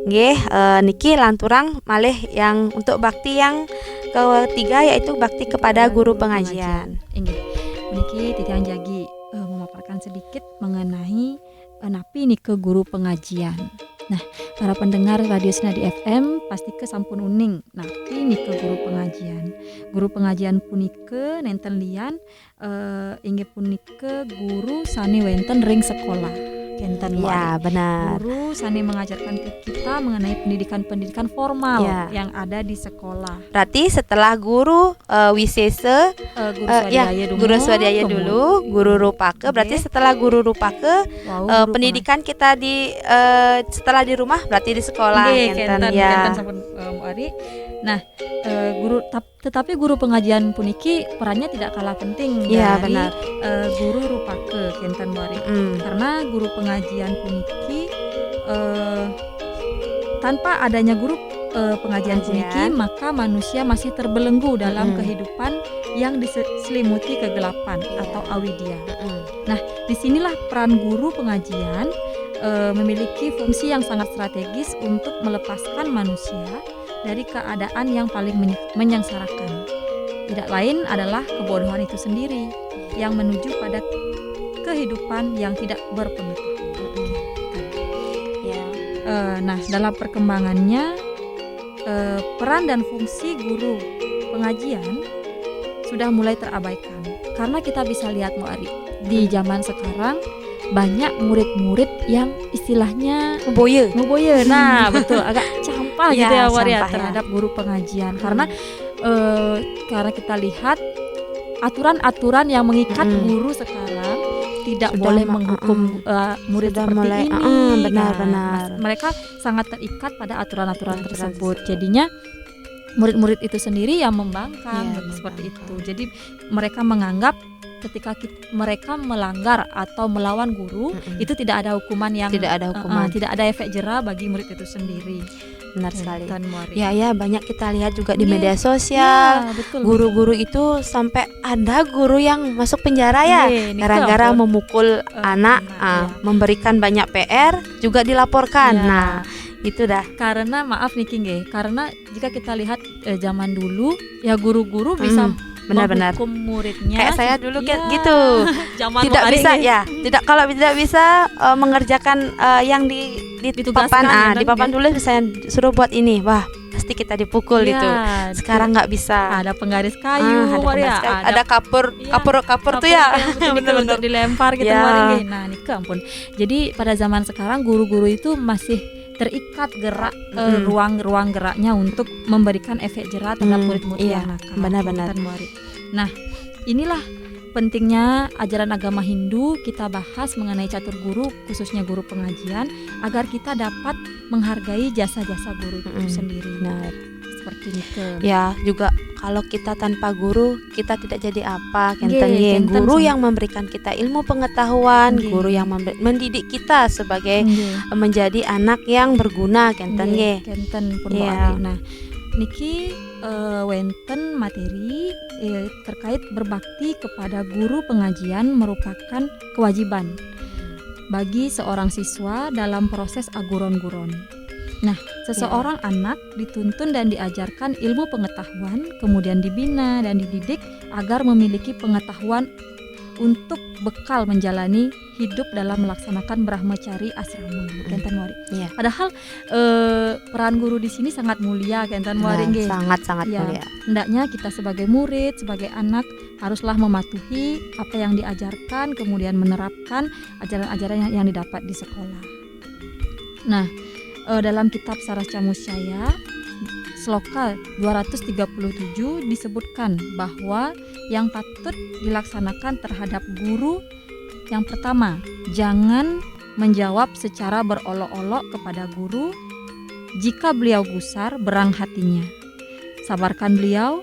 Nggih, niki lanturang malih yang untuk bakti yang ketiga, yaitu bakti kepada guru pengajian. Inggih. Niki titiang jagi memaparkan sedikit mengenai napi nike guru pengajian. Nah, para pendengar Radio Senadi FM pasti ke sampun uning napi nike guru pengajian. Guru pengajian punike nenten lian inggih punike guru sani wenten ring sekolah. Kenten Ya, benar. Guru sani mengajarkan ke kita mengenai pendidikan formal Ya. yang ada di sekolah. Berarti setelah guru wisese, Guru swadaya guru swadaya dulu, guru rupake. Berarti Oke. setelah guru rupake, Guru pendidikan kita di setelah di rumah berarti di sekolah. Nggih, Kenten, kenten ya. sampun Bu Ari. Nah, tetapi guru pengajian puniki perannya tidak kalah penting Iya, dari benar. guru rupake kenten Bu Ari. Karena guru pengajian puniki tanpa adanya guru pengajian puniki, maka manusia masih terbelenggu dalam kehidupan yang diselimuti kegelapan atau awidya. Nah, disinilah peran guru pengajian memiliki fungsi yang sangat strategis untuk melepaskan manusia dari keadaan yang paling menyengsarakan. Tidak lain adalah kebodohan itu sendiri yang menuju pada kehidupan yang tidak berpengetahuan. Ya. Nah, dalam perkembangannya peran dan fungsi guru pengajian sudah mulai terabaikan. Karena kita bisa lihat Bu Ari, di zaman sekarang banyak murid-murid yang istilahnya Boye. ngoboye. Nah, betul, agak campah Ya, gitu ya Bu Ari campah, ya. terhadap guru pengajian. Karena kita lihat aturan-aturan yang mengikat guru sekarang tidak Sudah boleh menghukum murid sudah seperti mulai, ini. benar-benar. Mereka sangat terikat pada aturan-aturan tersebut. Jadinya murid-murid itu sendiri yang membangkang Iya, seperti membangkang. itu. Jadi mereka menganggap ketika mereka melanggar atau melawan guru, itu tidak ada hukuman yang Tidak ada hukuman. tidak ada efek jera bagi murid itu sendiri. Benar sekali. Kenten, Bu Ari. Ya, banyak kita lihat juga di Iya. media sosial. Ya, betul. Guru-guru itu sampai ada guru yang masuk penjara ya, Iya, ini gara-gara ampun. memukul anak, iya. memberikan banyak PR juga dilaporkan. Iya. Nah, itu dah. Karena maaf nih King, karena jika kita lihat zaman dulu ya guru-guru bisa Benar-benar. menghukum muridnya. Kayak saya dulu Ya, gitu. zaman Tidak Bu Ari bisa nggih. ya. Kalau tidak bisa mengerjakan yang di Ditugaskan, papan, ya, di papan nggih. tulis saya suruh buat ini. Wah, pasti kita dipukul Iya, itu. Sekarang nggak bisa. ada penggaris kayu, ada Bu Ari, penggaris kayu, ada Iya, kapur tuh ya. bener-bener dilempar gitu Ya. Bu Ari nggih. Nah, ini ampun. Jadi pada zaman sekarang guru-guru itu masih terikat gerak ruang geraknya untuk memberikan efek jera terhadap murid-murid iya, yang nakal. benar-benar. Kenten, Bu Ari. Nah, inilah pentingnya ajaran agama Hindu kita bahas mengenai catur guru, khususnya guru pengajian, agar kita dapat menghargai jasa-jasa guru itu sendiri. Benar. Seperti itu. Ya, juga kalau kita tanpa guru, kita tidak jadi apa. Nggih, Kenten ye. kenten Guru sama- yang memberikan kita ilmu pengetahuan, Nggih. guru yang mendidik kita sebagai Nggih. menjadi anak yang berguna, kenten ye. Kenten pun Bu Iya. Ari. Nah, niki wenten materi terkait berbakti kepada guru pengajian merupakan kewajiban bagi seorang siswa dalam proses aguron-guron. Nah, seseorang anak dituntun dan diajarkan ilmu pengetahuan, kemudian dibina dan dididik agar memiliki pengetahuan untuk bekal menjalani hidup dalam melaksanakan brahmacari asrama. Kenten Wari. Iya. Padahal peran guru di sini sangat mulia, Kenten Wari. nggih. Sangat-sangat Ya, mulia. hendaknya kita sebagai murid, sebagai anak haruslah mematuhi apa yang diajarkan, kemudian menerapkan ajaran-ajaran yang didapat di sekolah. Nah, dalam kitab Sarasca Musyaya Sloka 237 disebutkan bahwa yang patut dilaksanakan terhadap guru yang pertama, jangan menjawab secara berolok-olok kepada guru. Jika beliau gusar, berang hatinya. Sabarkan beliau,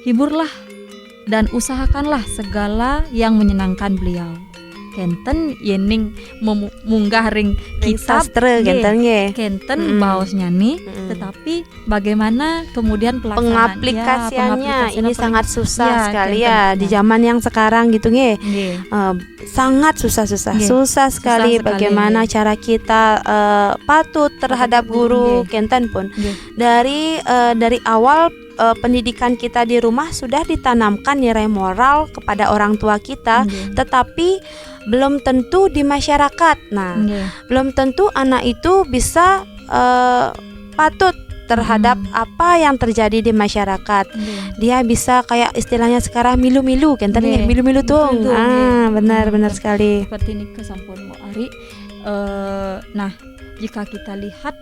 hiburlah dan usahakanlah segala yang menyenangkan beliau. kenten yening munggah ring Ring kitab sastra nggih, kenten nggih. kenten Mm-mm. baosnya nih, Mm-mm. tetapi bagaimana kemudian pelaksanaan Pengaplikasiannya ini sangat susah ya, sekali kenten, ya ya. di zaman yang sekarang gitu nggih. nggih. Sangat susah Nggih. susah sekali sekali, bagaimana nggih. cara kita patuh terhadap guru nggih. kenten pun Nggih. dari awal pendidikan kita di rumah sudah ditanamkan nilai moral kepada orang tua kita, Nggih. tetapi belum tentu di masyarakat. Nah, Nggih. belum tentu anak itu bisa patut terhadap apa yang terjadi di masyarakat. Nggih. Dia bisa kayak istilahnya sekarang milu-milu kan tadi Nggih. milu-milu tuh. Betul, nggih. Benar sekali. Seperti ini kesampun Mbok Ari. Nah, jika kita lihat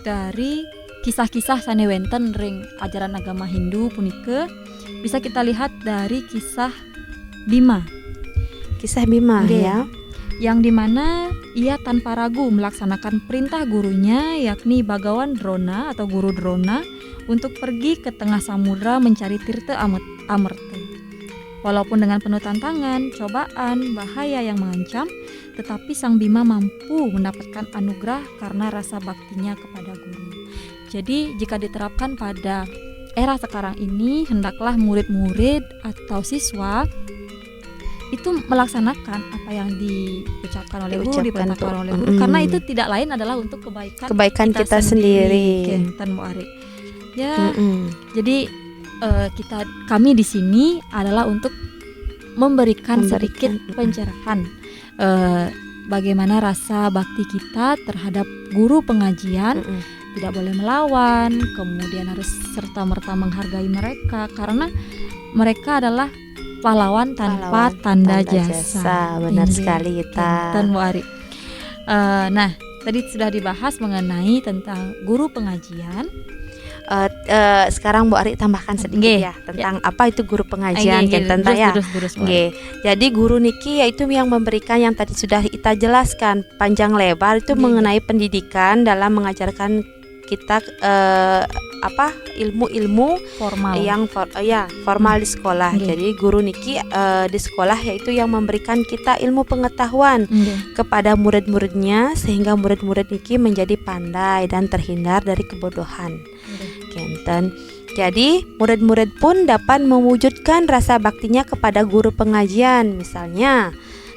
dari kisah-kisah sanewenten ring ajaran agama Hindu punike, bisa kita lihat dari kisah Bima, Kisah Bima Nggih. ya. yang dimana ia tanpa ragu melaksanakan perintah gurunya, yakni Bagawan Drona atau guru Drona, untuk pergi ke tengah samudra mencari Tirta Amerta. Walaupun dengan penuh tantangan, cobaan, bahaya yang mengancam, tetapi Sang Bima mampu mendapatkan anugerah karena rasa baktinya kepada guru. Jadi jika diterapkan pada era sekarang ini, hendaklah murid-murid atau siswa itu melaksanakan apa yang diucapkan oleh guru, diperintahkan oleh guru, karena itu tidak lain adalah untuk kebaikan kita sendiri. Kenten Mbok Ari. Ya, jadi kami di sini adalah untuk memberikan sedikit pencerahan bagaimana rasa bakti kita terhadap guru pengajian. Tidak boleh melawan, kemudian harus serta-merta menghargai mereka karena mereka adalah pahlawan tanpa tanda jasa. Benar sekali kita. Dan Bu Ari. Nah, tadi sudah dibahas mengenai tentang guru pengajian. Sekarang Bu Ari tambahkan sedikit Nggih. ya tentang apa itu guru pengajian tentang ya. Nggih. Jadi guru niki yaitu yang memberikan yang tadi sudah kita jelaskan panjang lebar itu mengenai pendidikan dalam mengajarkan kita ilmu-ilmu Formal. yang formal di sekolah. Nggih. Jadi guru niki di sekolah yaitu yang memberikan kita ilmu pengetahuan Nggih. kepada murid-muridnya sehingga murid-murid niki menjadi pandai dan terhindar dari kebodohan. Kenten. Jadi murid-murid pun dapat mewujudkan rasa baktinya kepada guru pengajian. Misalnya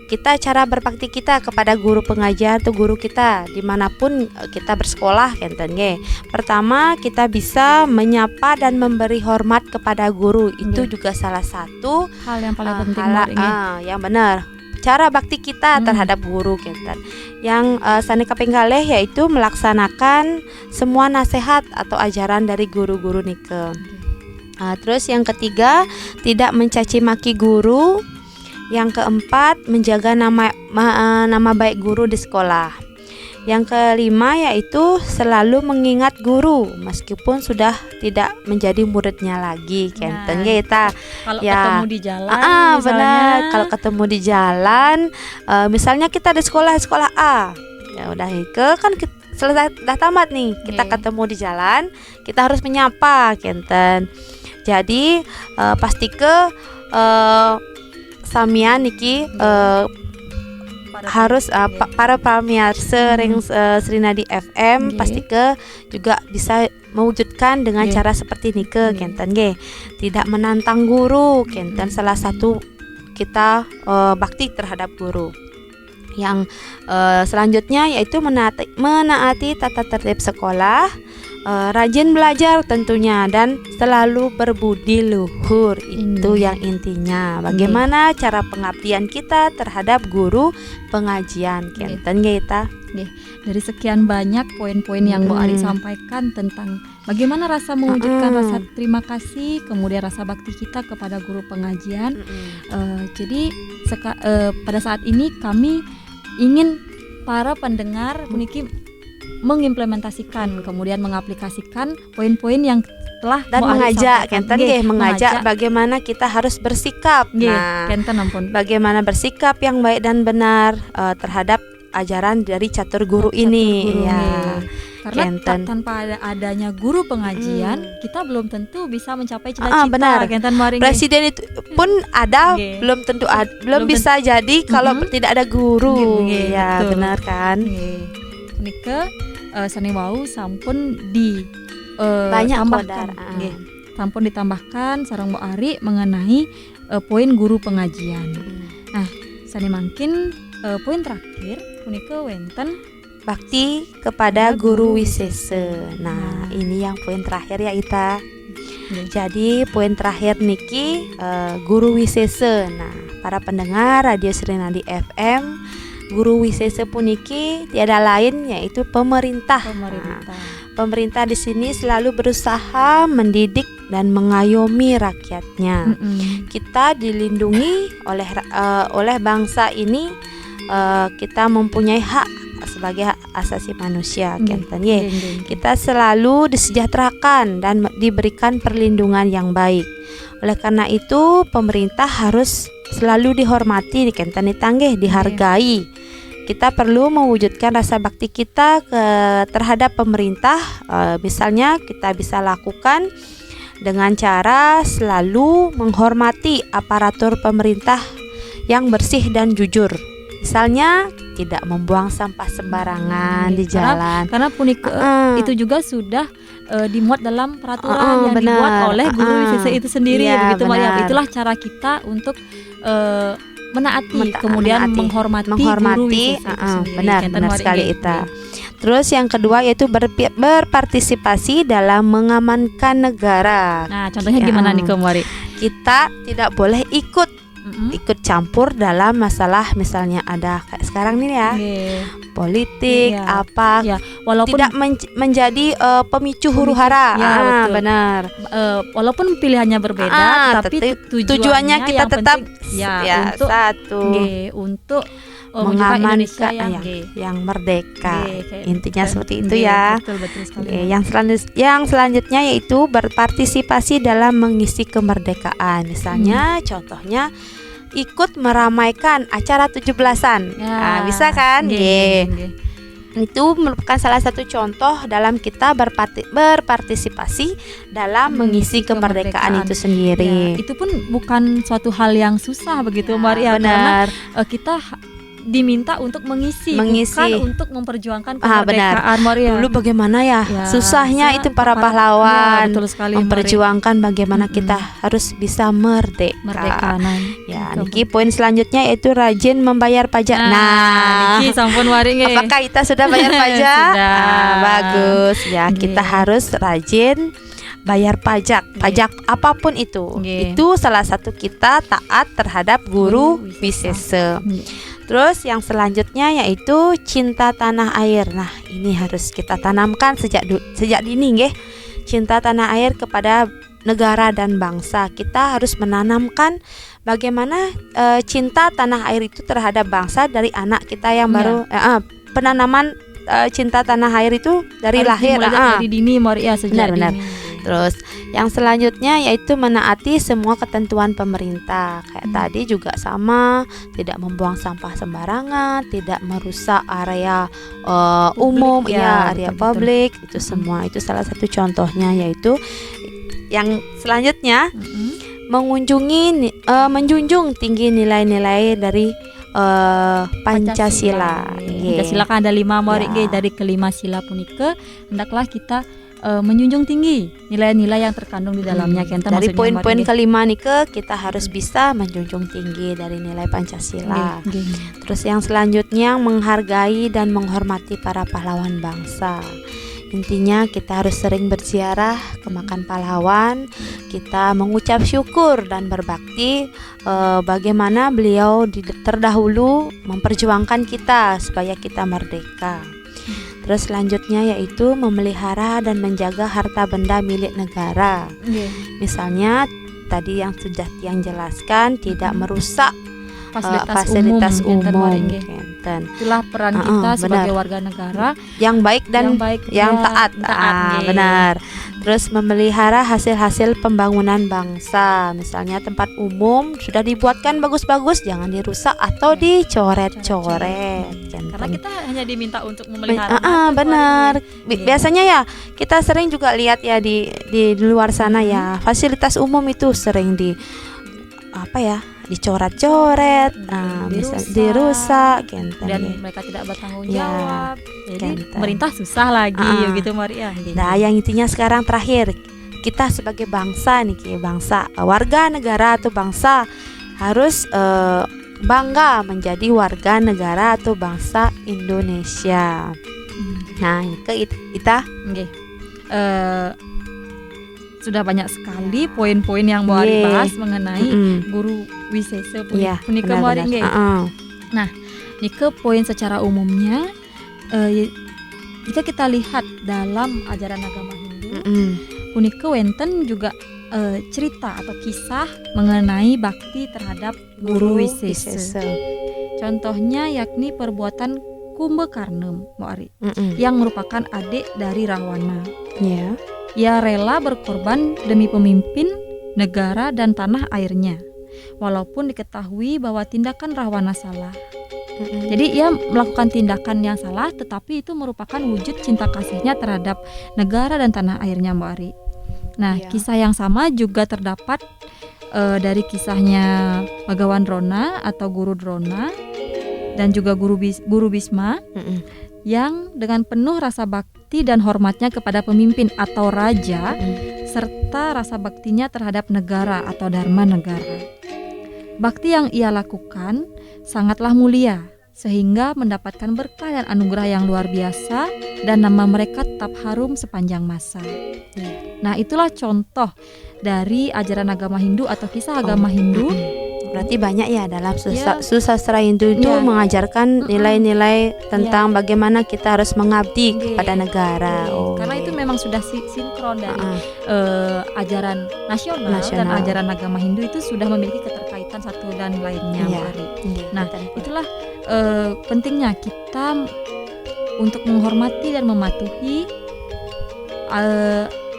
kita cara berbakti kita kepada guru pengajar atau guru kita dimanapun kita bersekolah kenten nggih. Pertama kita bisa menyapa dan memberi hormat kepada guru. Itu juga salah satu hal yang paling penting yang benar. Cara bakti kita terhadap guru kenten. Yang saneka penggalih yaitu melaksanakan semua nasihat atau ajaran dari guru-guru nike. Terus yang ketiga tidak mencaci maki guru. Yang keempat, menjaga nama baik guru di sekolah. Yang kelima yaitu selalu mengingat guru meskipun sudah tidak menjadi muridnya lagi. Kenten kita. Kalau ketemu di jalan, misalnya. Benar. Kalau ketemu di jalan, misalnya kita di sekolah A, ya udah kan selesai dah tamat nih. Kita ketemu di jalan, kita harus menyapa, kenten. Jadi pastike samian niki harus para pamirsa ring Srinadi FM pastike juga bisa mewujudkan dengan cara seperti nike kenten nggih. Tidak menantang guru kenten salah satu kita bakti terhadap guru. Yang selanjutnya yaitu menaati tata tertib sekolah, rajin belajar tentunya dan selalu berbudi luhur. Itu yang intinya. Bagaimana cara pengabdian kita terhadap guru pengajian kenten kita. Dari sekian banyak poin-poin yang Bu Ari sampaikan tentang bagaimana rasa mewujudkan rasa terima kasih, kemudian rasa bakti kita kepada guru pengajian. Jadi pada saat ini kami ingin para pendengar puniki mengimplementasikan kemudian mengaplikasikan poin-poin yang telah dan mengajak kenten mengajak bagaimana kita harus bersikap. Kenten ampun. Bagaimana bersikap yang baik dan benar terhadap ajaran dari catur guru ini. Karena tanpa adanya guru pengajian, kita belum tentu bisa mencapai cita-cita. Benar. Kenten Presiden itu Walaupun ada Nggih. belum tentu belum Belum bisa jadi kalau Mhm. tidak ada guru. Nggih, Ya, betul. benar kan? Punika sani wau sampun di Banyak tambahkan. kodar. Nggih. Sampun ditambahkan sareng Mbok Ari mengenai poin guru pengajian. Sani mangkin poin terakhir punika wenten Bakti kepada Guru guru wisese. Nah, ini yang poin terakhir ya Ita. Nggih. Jadi poin terakhir niki guru wisese. Nah, para pendengar Radio Srinadi FM, guru wisese puniki tiada lain yaitu pemerintah. pemerintah. Nah, pemerintah di sini selalu berusaha mendidik dan mengayomi rakyatnya. Kita dilindungi oleh bangsa ini, kita mempunyai hak sebagai hak asasi manusia. Kenten ye. Kita selalu disejahterakan dan diberikan perlindungan yang baik. Oleh karena itu pemerintah harus selalu dihormati, kenten ditanggih, dihargai. Kita perlu mewujudkan rasa bakti kita terhadap pemerintah. Misalnya kita bisa lakukan dengan cara selalu menghormati aparatur pemerintah yang bersih dan jujur. Misalnya tidak membuang sampah sembarangan di jalan. Karena punika itu juga sudah dimuat dalam peraturan yang benar. dibuat oleh guru wisese itu sendiri, Iya, begitu Mbak ya. benar. Itulah cara kita untuk menaati, kemudian menaati, menghormati guru wisese itu sendiri. benar Kenten benar Mbak sekali Ringgih. Ita. Terus yang kedua yaitu berpartisipasi dalam mengamankan negara. Nah, contohnya gimana nih Mari? Kita tidak boleh ikut campur dalam masalah, misalnya ada kayak sekarang nih ya, politik Iya. apa, Ya, walaupun tidak menjadi pemicu huru-hara. Ya, betul. Benar. Walaupun pilihannya berbeda, tapi tujuannya kita yang tetap penting, ya, untuk satu untuk mengamankan Indonesia yang merdeka. Intinya seperti itu Nggih, ya. Betul sekali. Oke, yang selanjutnya yaitu berpartisipasi dalam mengisi kemerdekaan. Misalnya contohnya ikut meramaikan acara 17-an. Ya. Nah, bisa kan? Nggih. Itu merupakan salah satu contoh dalam kita berpartisipasi dalam mengisi kemerdekaan itu sendiri. Ya, itu pun bukan suatu hal yang susah begitu Ya, Maria, karena benar. kita diminta untuk mengisi, Mengisi. bukan untuk memperjuangkan benar. kemerdekaan Maria. Dulu bagaimana ya, Ya, susahnya itu para pahlawan ya, betul sekali, memperjuangkan bagaimana kita harus bisa merdeka. Merdekanan. Ya, niki poin selanjutnya yaitu rajin membayar pajak. Niki sampun Mari nggih. apakah kita sudah bayar pajak? Sudah. Bagus ya, Nggih. kita harus rajin bayar pajak. Pajak apapun itu. Nggih. Itu salah satu kita taat terhadap guru wisese. Terus yang selanjutnya yaitu cinta tanah air. Nah, ini harus kita tanamkan sejak dini nggih. Cinta tanah air kepada negara dan bangsa. Kita harus menanamkan bagaimana cinta tanah air itu terhadap bangsa dari anak kita yang baru. Penanaman cinta tanah air itu dari Harus lahir. dimulai dari dini Maria, sejak Benar. dini. Terus yang selanjutnya yaitu menaati semua ketentuan pemerintah. Kayak tadi juga sama, tidak membuang sampah sembarangan, tidak merusak area umum, ya, area betul-betul. publik. Itu semua itu salah satu contohnya, yaitu yang selanjutnya menjunjung tinggi nilai-nilai dari Pancasila. Pancasila kan ada 5 Mari Ya. dari kelima sila punika hendaklah kita menjunjung tinggi nilai-nilai yang terkandung di dalamnya. Kenten Dari maksudnya, poin-poin Mari. kelima nih kita harus bisa menjunjung tinggi dari nilai Pancasila. Nggih. Terus yang selanjutnya menghargai dan menghormati para pahlawan bangsa. Intinya kita harus sering berziarah ke makam pahlawan. Kita mengucap syukur dan berbakti bagaimana beliau terdahulu memperjuangkan kita supaya kita merdeka. Terus selanjutnya yaitu memelihara dan menjaga harta benda milik negara. Misalnya tadi yang sudah Tiang jelaskan, tidak merusak fasilitas umum. Kenten. Itulah peran kita sebagai warga negara yang baik dan yang taat. nggih. Benar. Terus memelihara hasil-hasil pembangunan bangsa. Misalnya tempat umum sudah dibuatkan bagus-bagus, jangan dirusak atau dicoret-coret. Karena kita hanya diminta untuk memelihara. Benar. Biasanya ya kita sering juga lihat ya di luar sana ya, fasilitas umum itu sering apa ya, dicoret-coret, bisa dirusak kenten dan nggih. mereka tidak bertanggung Ya, jawab. Jadi kenten. pemerintah susah lagi gitu Maria. Nah, yang intinya sekarang terakhir, kita sebagai bangsa nih, bangsa, warga negara atau bangsa harus bangga menjadi warga negara atau bangsa Indonesia. Nah, ini kita Nggih. Sudah banyak sekali poin-poin yang mau Nggih. dibahas mengenai guru wisesa Iya, punika Mari nggih. Nah, nike poin secara umumnya jika kita lihat dalam ajaran agama Hindu, punika wenten juga cerita atau kisah mengenai bakti terhadap guru wisesa. Contohnya yakni perbuatan Kumbakarna Ari, yang merupakan adik dari Rahwana. Ya. Ia rela berkorban demi pemimpin, negara, dan tanah airnya, walaupun diketahui bahwa tindakan Rahwana salah. Jadi ia melakukan tindakan yang salah, tetapi itu merupakan wujud cinta kasihnya terhadap negara dan tanah airnya, Mbak Ari. Nah, kisah yang sama juga terdapat dari kisahnya Bhagawan Drona atau Guru Drona dan juga Guru Bhisma yang dengan penuh rasa bakti dan hormatnya kepada pemimpin atau raja serta rasa baktinya terhadap negara atau dharma negara. Bakti yang ia lakukan sangatlah mulia sehingga mendapatkan berkah dan anugerah yang luar biasa dan nama mereka tetap harum sepanjang masa. Nah, itulah contoh dari ajaran agama Hindu atau kisah agama Hindu. Berarti banyak ya dalam susastra Hindu itu mengajarkan nilai-nilai tentang bagaimana kita harus mengabdi kepada negara. Karena itu memang sudah sinkron dari ajaran nasional dan ajaran agama Hindu itu sudah memiliki keterkaitan satu dan lainnya. Nah, itulah pentingnya kita untuk menghormati dan mematuhi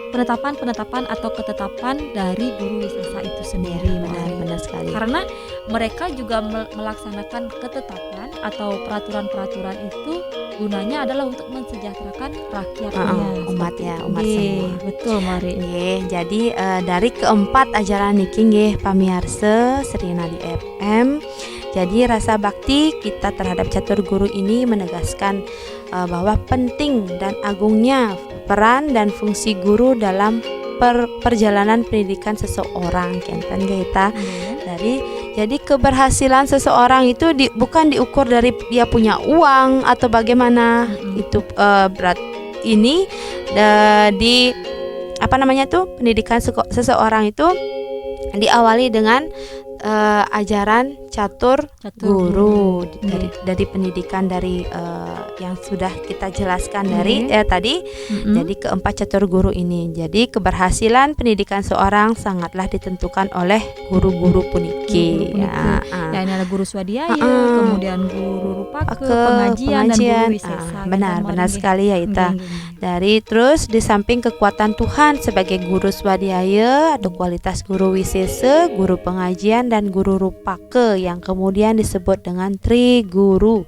penetapan atau ketetapan dari guru wisesa itu sendiri. Benar sekali. Karena mereka juga melaksanakan ketetapan atau peraturan-peraturan itu gunanya adalah untuk mensejahterakan rakyatnya, umat semua. Betul Mari. Jadi dari keempat ajaran niki nggih pamiarsa Srinadi FM. Jadi rasa bakti kita terhadap catur guru ini menegaskan bahwa penting dan agungnya peran dan fungsi guru dalam perjalanan pendidikan seseorang. Kenten kita jadi keberhasilan seseorang itu bukan diukur dari dia punya uang atau bagaimana. Itu berat ini di pendidikan seseorang itu diawali dengan ajaran catur guru dari pendidikan dari yang sudah kita jelaskan dari tadi. Jadi keempat catur guru ini. Jadi keberhasilan pendidikan seorang sangatlah ditentukan oleh guru-guru puniki. Ya, ini ada guru swadhyaya, kemudian guru rupaka, pengajian dan guru wisesa. Benar sekali ya Ita. Dari terus di samping kekuatan Tuhan sebagai guru swadhyaya, ada kualitas guru wisesa, guru pengajian dan guru rupaka yang kemudian disebut dengan Tri Guru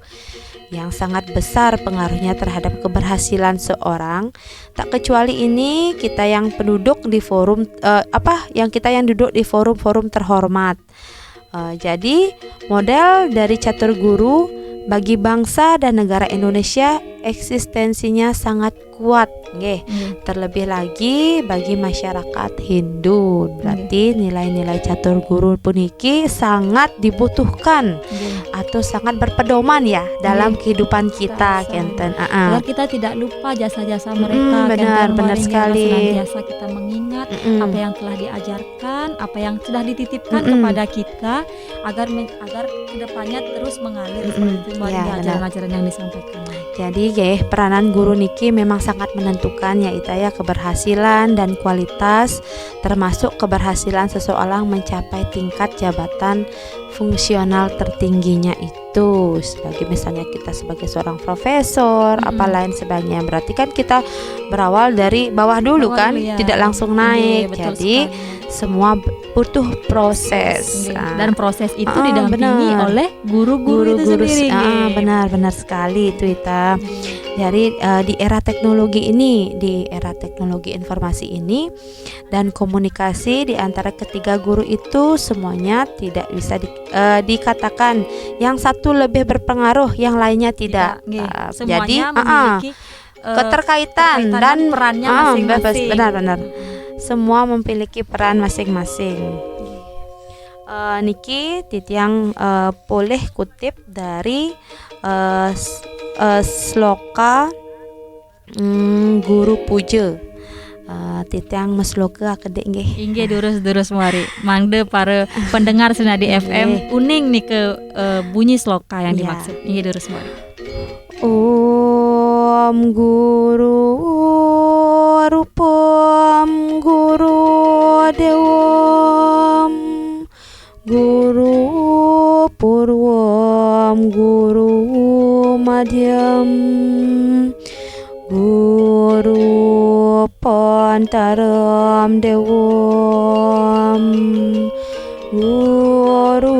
yang sangat besar pengaruhnya terhadap keberhasilan seorang. Tak kecuali ini kita yang penduduk di forum kita yang duduk di forum-forum terhormat. Jadi model dari catur guru bagi bangsa dan negara Indonesia eksistensinya sangat kuat, terlebih lagi bagi masyarakat Hindu. Berarti nilai-nilai catur guru puniki sangat dibutuhkan atau sangat berpedoman ya dalam kehidupan kita, kenten. Agar kita tidak lupa jasa-jasa mereka. Benar sekali. Senantiasa kita mengingat apa yang telah diajarkan, apa yang sudah dititipkan kepada kita, agar kedepannya terus mengalir seperti ajaran-ajaran yang disampaikan. Jadi peranan guru niki memang sangat menentukan ya Ita ya, keberhasilan dan kualitas, termasuk keberhasilan seseorang mencapai tingkat jabatan fungsional tertingginya itu. Sebagai misalnya kita sebagai seorang profesor, apa lain sebagainya. Berarti kan kita berawal dari bawah dulu kan, tidak langsung naik. Jadi semua butuh proses. Dan proses itu Ah, didampingi benar. oleh guru-guru itu sendiri. Benar sekali itu Ita. Jadi di era teknologi ini, di era teknologi informasi ini dan komunikasi di antara ketiga guru itu semuanya tidak bisa dikatakan yang satu lebih berpengaruh, yang lainnya tidak. Jadi Semuanya memiliki keterkaitan dan perannya masing-masing. benar. Semua memiliki peran masing-masing. Niki titiang boleh kutip dari sloka Guru Puja. Titiang mesloka kedek nggih. Inggih durus muari. Mangde para pendengar Senadi FM uning nih ke bunyi sloka yang dimaksud. Inggih durus muari. Om Guru Rupam Guru Dewam Guru Purwam Guru Madhyam Guru Pantaram Dewam Guru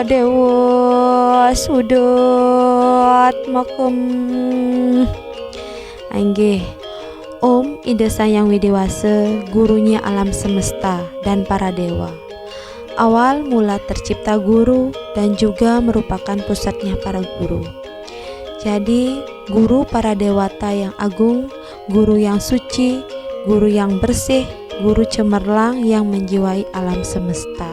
Dewa Sudatmakem. Anggih, Om Ida Sang Widiwasa, gurunya alam semesta dan para dewa. Awal mula tercipta guru dan juga merupakan pusatnya para guru. Jadi, guru para dewata yang agung, guru yang suci, guru yang bersih, guru cemerlang yang menjiwai alam semesta.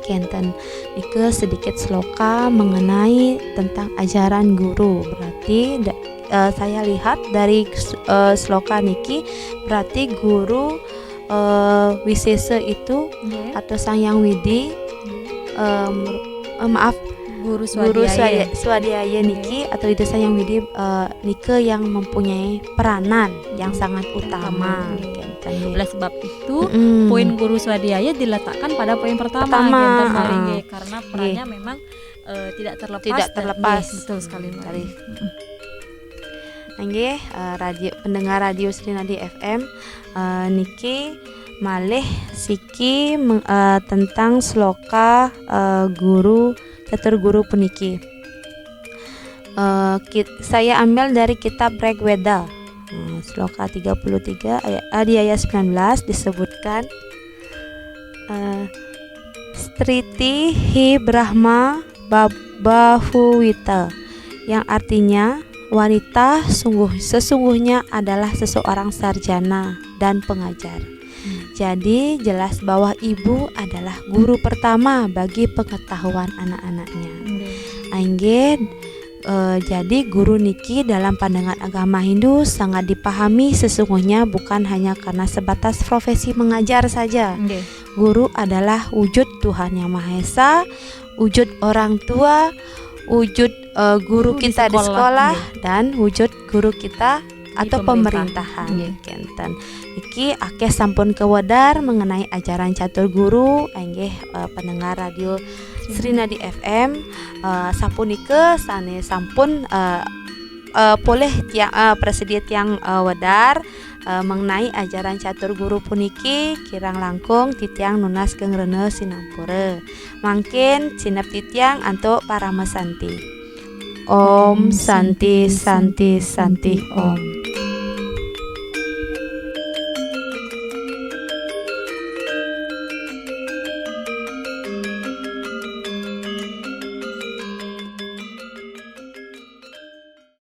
Kenten Ike sedikit sloka mengenai tentang ajaran guru. Berarti saya lihat dari sloka niki berarti guru Wisesa itu atau Sang Yang Widi Guru Swadhyaya niki atau Ida Sang Yang Widi nike yang mempunyai peranan yang sangat utama. Oleh sebab itu poin Guru Swadhyaya diletakkan pada poin pertama. Karena perannya memang tidak terlepas. Betul sekali. Nggih, pendengar radio Srinadi FM niki malih siki tentang sloka guru catur guru puniki. Saya ambil dari kitab Rigveda. Sloka 33 di ayat 19 disebutkan Striti hi Brahma Bahuwita, yang artinya wanita sesungguhnya adalah seseorang sarjana dan pengajar. Jadi jelas bahwa ibu adalah guru pertama bagi pengetahuan anak-anaknya. Jadi guru niki dalam pandangan agama Hindu sangat dipahami sesungguhnya bukan hanya karena sebatas profesi mengajar saja. Guru adalah wujud Tuhan Yang Maha Esa, wujud orang tua, wujud guru kita di sekolah dan wujud guru kita atau pemerintahan. Kenten iki akeh sampun kewedar mengenai ajaran catur guru. Pendengar radio Srinadi FM sapunike sane sampun boleh presedia tiang wedar mengenai ajaran catur guru puniki kirang langkung titiang nunas gengrene sinampura mangkin sinep titiang antuk para mesanti. Om Santi Santi Santi Om.